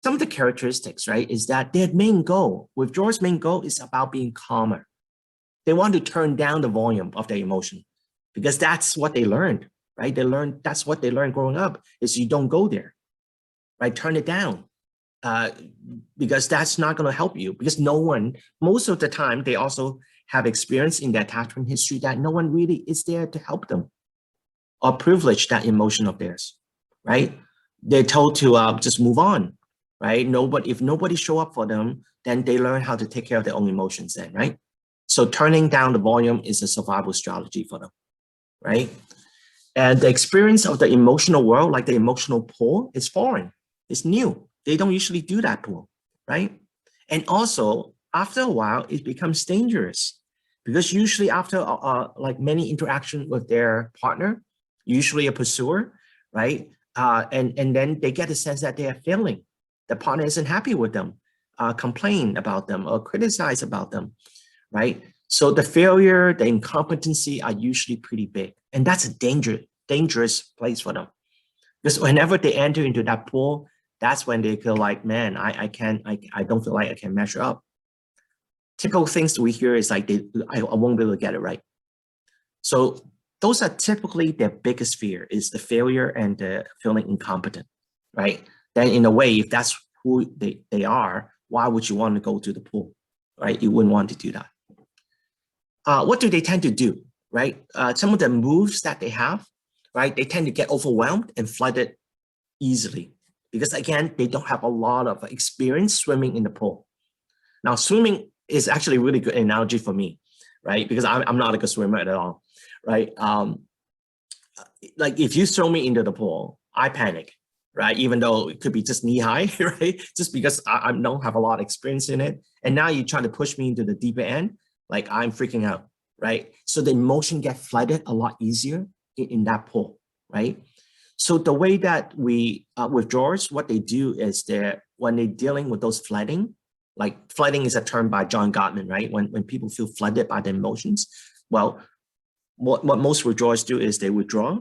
some of the characteristics, right, is that their main goal, withdrawals' main goal is about being calmer. They want to turn down the volume of their emotion because that's what they learned, right? That's what they learned growing up is you don't go there, right? Turn it down because that's not going to help you because most of the time, they also have experience in their attachment history that no one really is there to help them or privilege that emotion of theirs, right? They're told to just move on, right? If nobody show up for them, then they learn how to take care of their own emotions then, right? So turning down the volume is a survival strategy for them, right? And the experience of the emotional world, like the emotional pull, is foreign. It's new. They don't usually do that pull, right? And also, after a while, it becomes dangerous because usually after like many interactions with their partner, usually a pursuer, right? And then they get a sense that they are failing. The partner isn't happy with them, complain about them or criticize about them, right? So the failure, the incompetency are usually pretty big. And that's a dangerous place for them. Because whenever they enter into that pool, that's when they feel like, man, I don't feel like I can measure up. Typical things we hear is like, I won't be able to get it right. So those are typically their biggest fear is the failure and the feeling incompetent, right? Then in a way, if that's who they are, why would you want to go to the pool, right? You wouldn't want to do that. What do they tend to do, right? Some of the moves that they have, right? They tend to get overwhelmed and flooded easily because again, they don't have a lot of experience swimming in the pool. Now, swimming is actually a really good analogy for me, right? Because I'm not a good swimmer at all, right? Like if you throw me into the pool, I panic, right? Even though it could be just knee high, right? Just because I don't have a lot of experience in it. And now you try to push me into the deeper end, like I'm freaking out, right? So the emotion gets flooded a lot easier in that pool, right? So the way that we withdrawers, what they do is when they're dealing with those flooding, like flooding is a term by John Gottman, right? When people feel flooded by the emotions, well, what most withdrawers do is they withdraw,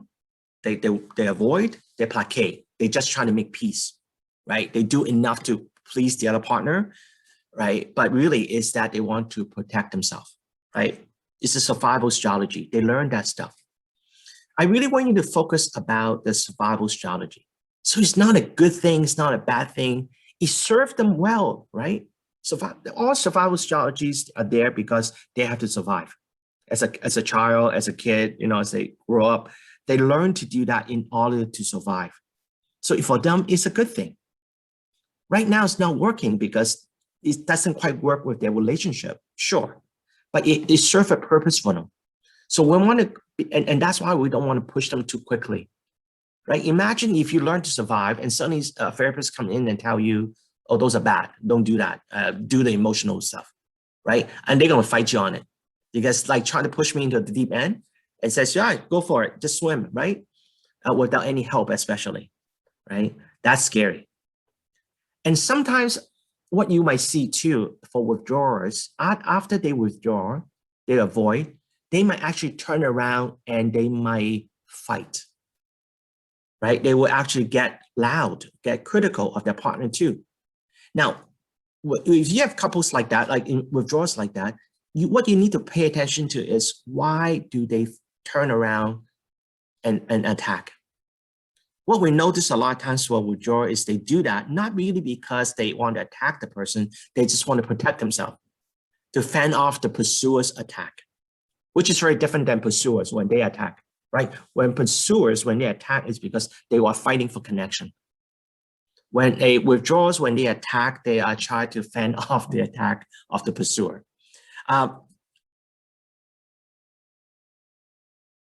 they avoid, they placate. They just try to make peace, right? They do enough to please the other partner, right? But really is that they want to protect themselves, right? It's a survival strategy. They learn that stuff. I really want you to focus about the survival strategy. So it's not a good thing. It's not a bad thing. It served them well, right? All survival strategies are there because they have to survive. As a child, as a kid, as they grow up, they learn to do that in order to survive. So for them, it's a good thing. Right now, it's not working because it doesn't quite work with their relationship, sure, but it serves a purpose for them. So we want to, and that's why we don't want to push them too quickly, right? Imagine if you learn to survive and suddenly a therapist come in and tell you, oh, those are bad, don't do that, do the emotional stuff, right? And they're going to fight you on it because like trying to push me into the deep end and says, yeah, go for it, just swim, right? Without any help, especially, right? That's scary. And sometimes what you might see too for withdrawers, after they withdraw, they avoid, they might actually turn around and they might fight, right? They will actually get loud, get critical of their partner too. Now, if you have couples like that, like in withdrawals like that, what you need to pay attention to is why do they turn around and attack? What we notice a lot of times for withdrawal is they do that not really because they want to attack the person, they just want to protect themselves, to fend off the pursuer's attack, which is very different than pursuers when they attack, right? When pursuers, when they attack, is because they are fighting for connection. When a withdrawals, when they attack, they are trying to fend off the attack of the pursuer.